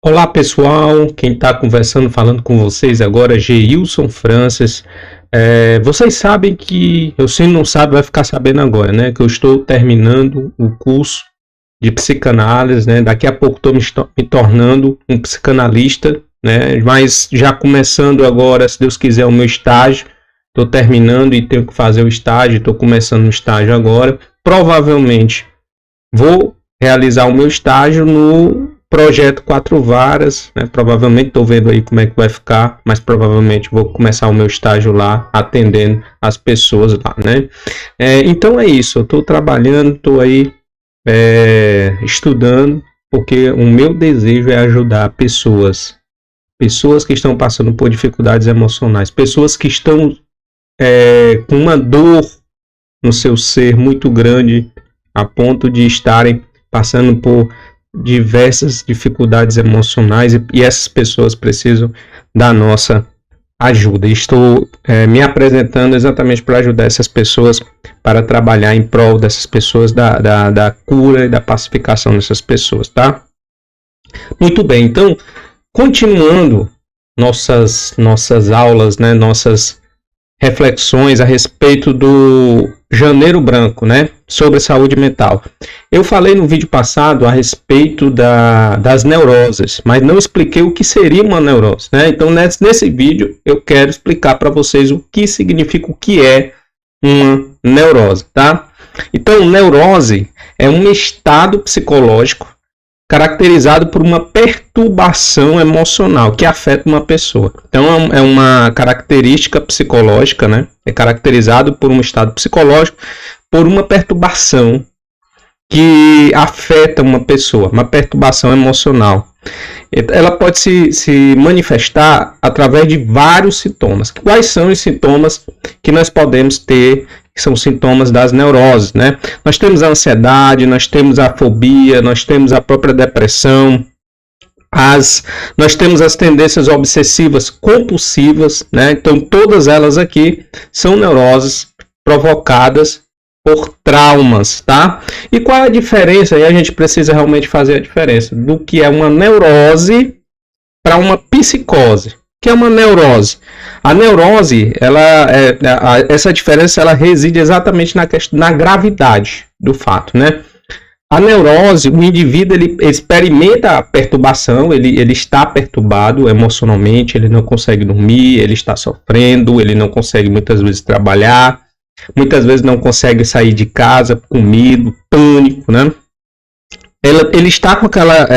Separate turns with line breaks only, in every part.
Olá pessoal, quem está conversando, falando com vocês agora é Geilson Francis. Vocês sabem que, eu se não sabe, vai ficar sabendo agora, né? Que eu estou terminando o curso de psicanálise, né? Daqui a pouco estou me tornando um psicanalista, né? Mas já começando agora, se Deus quiser, o meu estágio. Estou terminando e tenho que fazer o estágio, estou começando o estágio agora. Provavelmente vou realizar o meu estágio no projeto 4 Varas, né? Provavelmente estou vendo aí como é que vai ficar, mas provavelmente vou começar o meu estágio lá, atendendo as pessoas lá, né? Então é isso, eu estou trabalhando, estou aí estudando, porque o meu desejo é ajudar pessoas que estão passando por dificuldades emocionais, pessoas que estão com uma dor no seu ser muito grande, a ponto de estarem passando por diversas dificuldades emocionais e essas pessoas precisam da nossa ajuda. Estou me apresentando exatamente para ajudar essas pessoas, para trabalhar em prol dessas pessoas, da cura e da pacificação dessas pessoas, tá? Muito bem, então, continuando nossas aulas, né, nossas reflexões a respeito do Janeiro Branco, né, sobre saúde mental. Eu falei no vídeo passado a respeito das neuroses, mas não expliquei o que seria uma neurose, né? Então nesse vídeo eu quero explicar para vocês o que significa, o que é uma neurose, tá? Então, neurose é um estado psicológico caracterizado por uma perturbação emocional que afeta uma pessoa. Então é uma característica psicológica, né? É caracterizado por um estado psicológico, por uma perturbação que afeta uma pessoa, uma perturbação emocional. Ela pode se manifestar através de vários sintomas. Quais são os sintomas que nós podemos ter? Que são sintomas das neuroses, né? Nós temos a ansiedade, nós temos a fobia, nós temos a própria depressão, nós temos as tendências obsessivas compulsivas, né? Então todas elas aqui são neuroses provocadas por traumas, tá? E qual é a diferença? Aí a gente precisa realmente fazer a diferença do que é uma neurose para uma psicose. Que é uma neurose? A neurose, essa diferença ela reside exatamente na gravidade do fato, né? A neurose, o indivíduo ele experimenta a perturbação, ele está perturbado emocionalmente, ele não consegue dormir, ele está sofrendo, ele não consegue muitas vezes trabalhar, muitas vezes não consegue sair de casa com medo, pânico, né? Ele está com aquela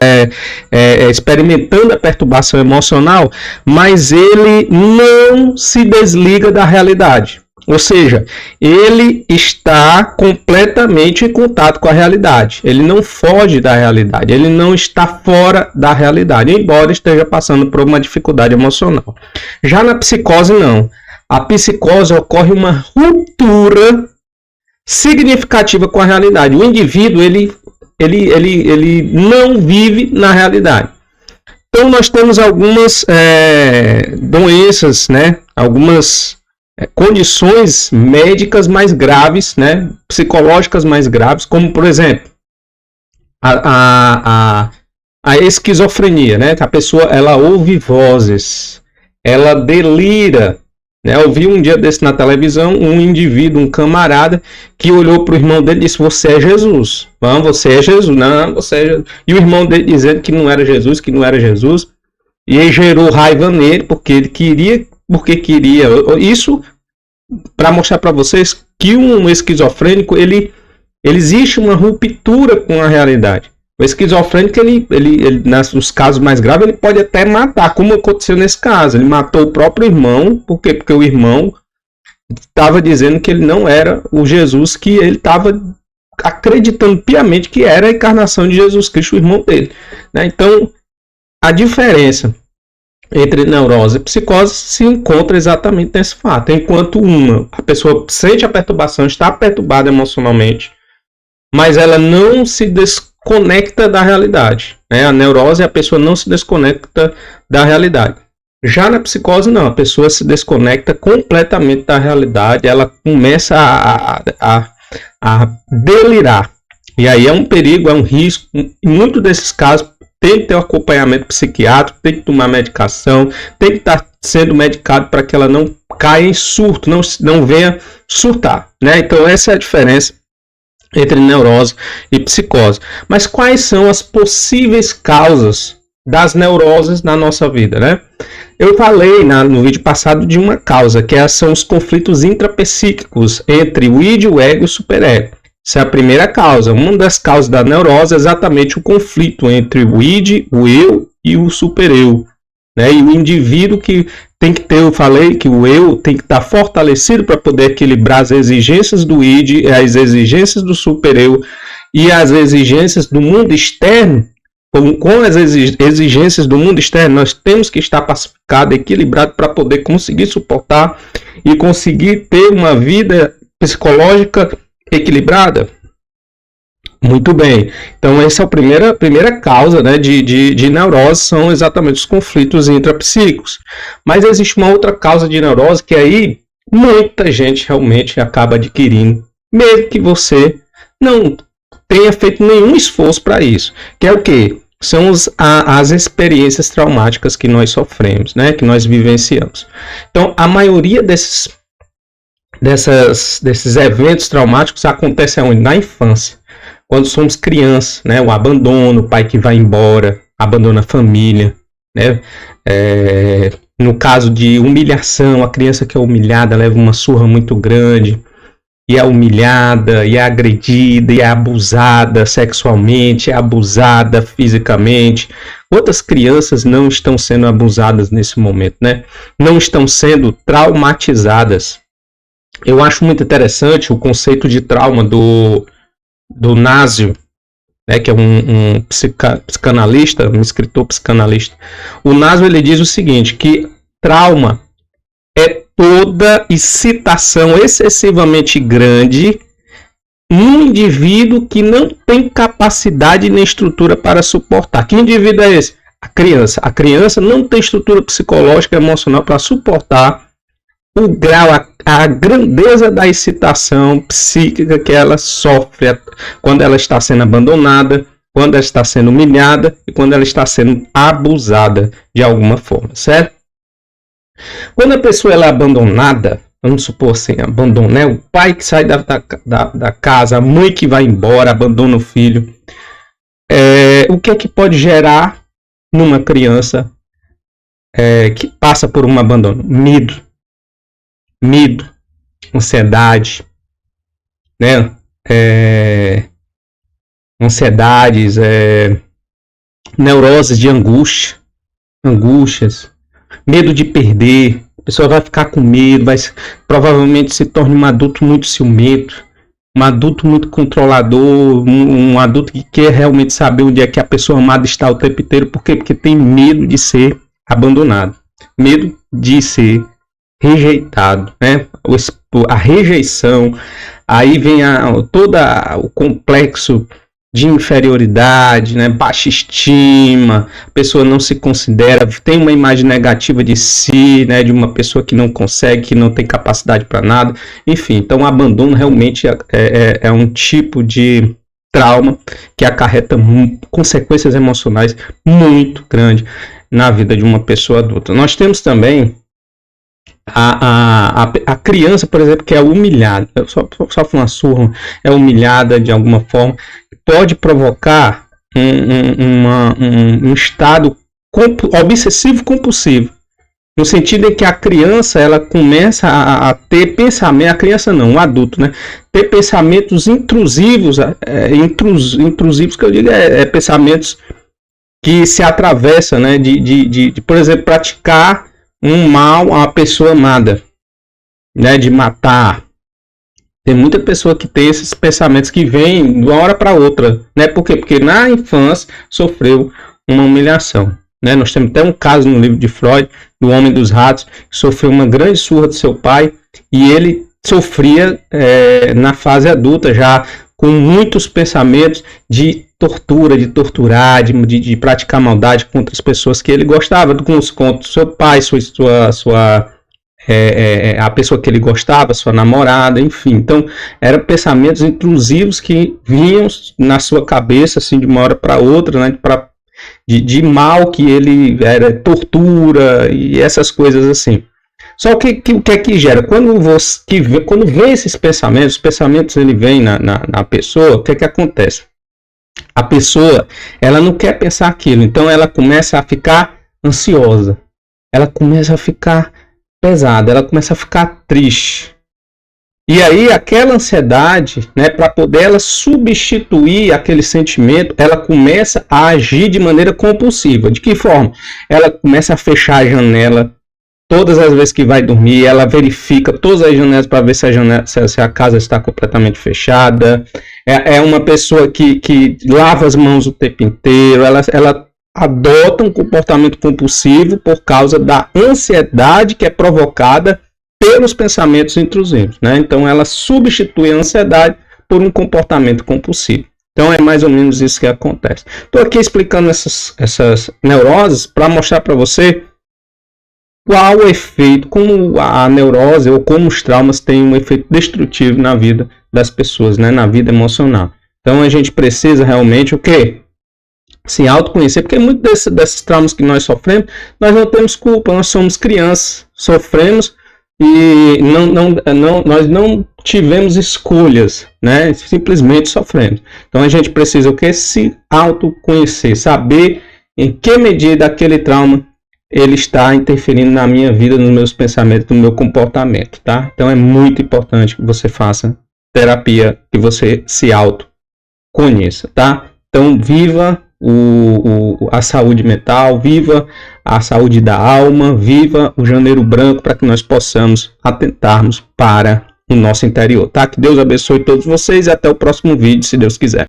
experimentando a perturbação emocional, mas ele não se desliga da realidade. Ou seja, ele está completamente em contato com a realidade. Ele não foge da realidade, ele não está fora da realidade, embora esteja passando por uma dificuldade emocional. Já na psicose, não. A psicose ocorre uma ruptura significativa com a realidade. O indivíduo, ele não vive na realidade. Então nós temos algumas doenças, né? Algumas condições médicas mais graves, né? Psicológicas mais graves, como por exemplo a esquizofrenia, né? A pessoa ela ouve vozes, ela delira. Eu vi um dia desse na televisão um indivíduo, um camarada, que olhou para o irmão dele e disse: "Você é Jesus. Não, você é Jesus. Não, você é Jesus." E o irmão dele dizendo que não era Jesus, que não era Jesus. E ele gerou raiva nele, porque ele queria. Isso para mostrar para vocês que um esquizofrênico, ele existe uma ruptura com a realidade. O esquizofrênico, ele nos casos mais graves, ele pode até matar, como aconteceu nesse caso. Ele matou o próprio irmão, porque o irmão estava dizendo que ele não era o Jesus, que ele estava acreditando piamente que era a encarnação de Jesus Cristo, o irmão dele, né? Então, a diferença entre neurose e psicose se encontra exatamente nesse fato. Enquanto a pessoa sente a perturbação, está perturbada emocionalmente, mas ela não se desconecta da realidade, né? A neurose, a pessoa não se desconecta da realidade. Já na psicose, não. A pessoa se desconecta completamente da realidade, ela começa a delirar. E aí é um perigo, é um risco. Em muitos desses casos tem que ter um acompanhamento psiquiátrico, tem que tomar medicação, tem que estar sendo medicado para que ela não caia em surto, não venha surtar, né? Então essa é a diferença entre neurose e psicose. Mas quais são as possíveis causas das neuroses na nossa vida, né? Eu falei no vídeo passado de uma causa, que são os conflitos intrapsíquicos entre o id, o ego e o superego. Essa é a primeira causa. Uma das causas da neurose é exatamente o conflito entre o id, o eu e o supereu, né? E o indivíduo que tem que ter, eu falei que o eu tem que estar fortalecido para poder equilibrar as exigências do id, as exigências do supereu e as exigências do mundo externo. Com as exigências do mundo externo, nós temos que estar pacificado, equilibrado para poder conseguir suportar e conseguir ter uma vida psicológica equilibrada. Muito bem. Então essa é a primeira causa, né, de neurose, são exatamente os conflitos intrapsíquicos. Mas existe uma outra causa de neurose que aí muita gente realmente acaba adquirindo, mesmo que você não tenha feito nenhum esforço para isso. Que é o quê? São as experiências traumáticas que nós sofremos, né, que nós vivenciamos. Então, a maioria desses eventos traumáticos acontecem onde? Na infância, quando somos crianças, né, o abandono, o pai que vai embora, abandona a família, né, no caso de humilhação, a criança que é humilhada leva uma surra muito grande, e é humilhada, e é agredida, e é abusada sexualmente, é abusada fisicamente. Outras crianças não estão sendo abusadas nesse momento, né? Não estão sendo traumatizadas. Eu acho muito interessante o conceito de trauma do Nassau, né, que é um psicanalista, um escritor psicanalista. O Nassau, ele diz o seguinte, que trauma é toda excitação excessivamente grande num indivíduo que não tem capacidade nem estrutura para suportar. Que indivíduo é esse? A criança. A criança não tem estrutura psicológica e emocional para suportar o grau, a grandeza da excitação psíquica que ela sofre quando ela está sendo abandonada, quando ela está sendo humilhada e quando ela está sendo abusada de alguma forma, certo? Quando a pessoa ela é abandonada, vamos supor assim, abandona, né? O pai que sai da casa, a mãe que vai embora, abandona o filho. O que é que pode gerar numa criança que passa por um abandono? Medo, ansiedade, né? Ansiedades, neuroses de angústias, medo de perder. A pessoa vai ficar com medo, provavelmente se torne um adulto muito ciumento, um adulto muito controlador, um adulto que quer realmente saber onde é que a pessoa amada está o tempo inteiro. Por quê? Porque tem medo de ser abandonado, medo de ser rejeitado, né? A rejeição, aí vem todo o complexo de inferioridade, né? Baixa estima, a pessoa não se considera, tem uma imagem negativa de si, né? De uma pessoa que não consegue, que não tem capacidade para nada, enfim. Então o abandono realmente é um tipo de trauma que acarreta consequências emocionais muito grandes na vida de uma pessoa adulta. Nós temos também a criança, por exemplo, que é humilhada, sofre uma surra, é humilhada de alguma forma, pode provocar um estado obsessivo compulsivo, no sentido em que a criança ela começa a ter pensamento, a criança não, o adulto, né, ter pensamentos intrusivos, intrusivos que eu digo pensamentos que se atravessam, né, de por exemplo, praticar um mal a uma pessoa amada, né, de matar. Tem muita pessoa que tem esses pensamentos que vêm de uma hora para outra, né? Por quê? Porque na infância sofreu uma humilhação, né? Nós temos até um caso no livro de Freud, do Homem dos Ratos, que sofreu uma grande surra do seu pai e ele sofria na fase adulta já com muitos pensamentos de tortura, de torturar, de praticar maldade contra as pessoas que ele gostava, contra seu pai, a pessoa que ele gostava, sua namorada, enfim. Então, eram pensamentos intrusivos que vinham na sua cabeça, assim, de uma hora para outra, né, de mal que ele era, tortura e essas coisas assim. Só que o que é que gera? Quando vem esses pensamentos, os pensamentos ele vem na pessoa, o que é que acontece? A pessoa, ela não quer pensar aquilo, então ela começa a ficar ansiosa, ela começa a ficar pesada, ela começa a ficar triste. E aí aquela ansiedade, né, para poder ela substituir aquele sentimento, ela começa a agir de maneira compulsiva. De que forma? Ela começa a fechar a janela todas as vezes que vai dormir, ela verifica todas as janelas para ver se a casa está completamente fechada. É uma pessoa que lava as mãos o tempo inteiro, ela adota um comportamento compulsivo por causa da ansiedade que é provocada pelos pensamentos intrusivos, né? Então ela substitui a ansiedade por um comportamento compulsivo. Então é mais ou menos isso que acontece. Estou aqui explicando essas neuroses para mostrar para você qual o efeito, como a neurose ou como os traumas têm um efeito destrutivo na vida das pessoas, né? Na vida emocional. Então a gente precisa realmente o quê? Se autoconhecer, porque muitos desses traumas que nós sofremos, nós não temos culpa, nós somos crianças, sofremos e nós não tivemos escolhas, né? Simplesmente sofremos. Então a gente precisa o quê? Se autoconhecer, saber em que medida aquele trauma ele está interferindo na minha vida, nos meus pensamentos, no meu comportamento, tá? Então é muito importante que você faça terapia, que você se autoconheça, tá? Então viva a saúde mental, viva a saúde da alma, viva o Janeiro Branco para que nós possamos atentarmos para o nosso interior, tá? Que Deus abençoe todos vocês e até o próximo vídeo, se Deus quiser.